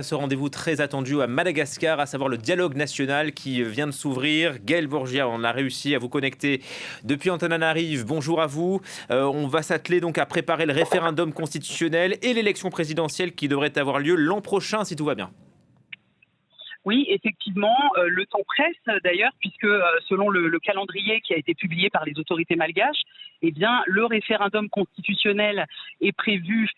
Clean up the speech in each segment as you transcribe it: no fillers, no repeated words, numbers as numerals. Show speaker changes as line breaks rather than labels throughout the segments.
Ce rendez-vous très attendu à Madagascar, à savoir le dialogue national qui vient de s'ouvrir. Gaël Bourgia, on a réussi à vous connecter depuis Antananarive. Bonjour à vous. On va s'atteler donc à préparer le référendum constitutionnel et l'élection présidentielle qui devrait avoir lieu l'an prochain si tout va bien.
Oui, effectivement, le temps presse d'ailleurs, puisque selon le calendrier qui a été publié par les autorités malgaches, eh bien, le référendum constitutionnel est prévu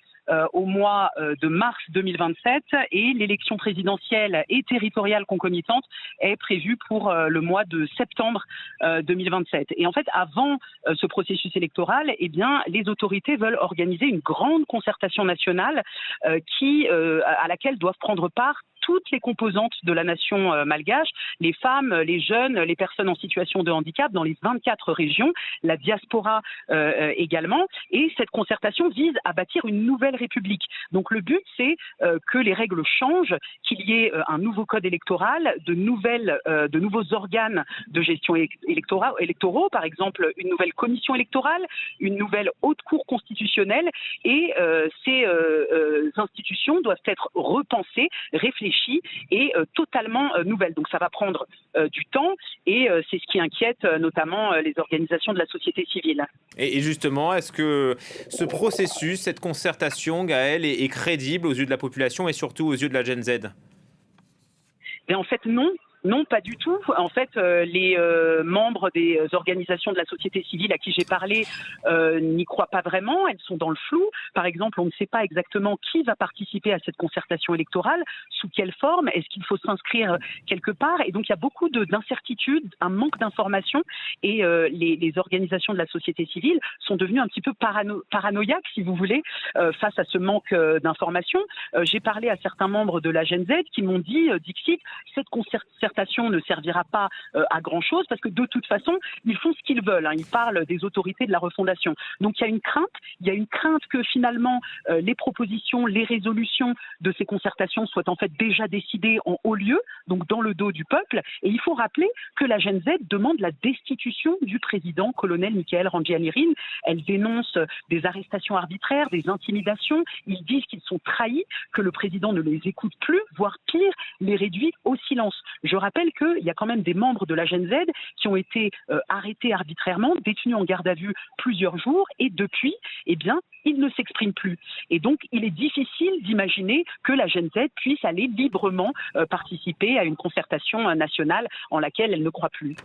au mois de mars 2027 et l'élection présidentielle et territoriale concomitante est prévue pour le mois de septembre 2027. Et en fait, avant ce processus électoral, eh bien, les autorités veulent organiser une grande concertation nationale à laquelle doivent prendre part toutes les composantes de la nation malgache, les femmes, les jeunes, les personnes en situation de handicap dans les 24 régions, la diaspora également. Et cette concertation vise à bâtir une nouvelle république. Donc le but, c'est que les règles changent, qu'il y ait un nouveau code électoral, de nouveaux organes de gestion électoraux, par exemple une nouvelle commission électorale, une nouvelle haute cour constitutionnelle. Et ces institutions doivent être repensées, réfléchies et totalement nouvelle. Donc ça va prendre du temps et c'est ce qui inquiète notamment les organisations de la société civile.
Et justement, est-ce que ce processus, cette concertation, Gaël, est crédible aux yeux de la population et surtout aux yeux de la Gen Z?
Et en fait, non. Non, pas du tout. En fait, les membres des organisations de la société civile à qui j'ai parlé n'y croient pas vraiment. Elles sont dans le flou. Par exemple, on ne sait pas exactement qui va participer à cette concertation électorale, sous quelle forme, est-ce qu'il faut s'inscrire quelque part. Et donc, il y a beaucoup d'incertitudes, un manque d'informations. Et les organisations de la société civile sont devenues un petit peu paranoïaques, si vous voulez, face à ce manque d'informations. J'ai parlé à certains membres de la Gen Z qui m'ont dit, Dixit, cette concertation ne servira pas à grand-chose parce que de toute façon, ils font ce qu'ils veulent. Ils parlent des autorités de la refondation. Donc il y a une crainte que finalement les propositions, les résolutions de ces concertations soient en fait déjà décidées en haut lieu, donc dans le dos du peuple. Et il faut rappeler que la Gen Z demande la destitution du président, colonel Michael Randrianirina. Elle dénonce des arrestations arbitraires, des intimidations. Ils disent qu'ils sont trahis, que le président ne les écoute plus, voire pire, les réduit au silence. Je rappelle qu'il y a quand même des membres de la Gen Z qui ont été arrêtés arbitrairement, détenus en garde à vue plusieurs jours, et depuis, eh bien, ils ne s'expriment plus. Et donc, il est difficile d'imaginer que la Gen Z puisse aller librement participer à une concertation nationale en laquelle elle ne croit plus.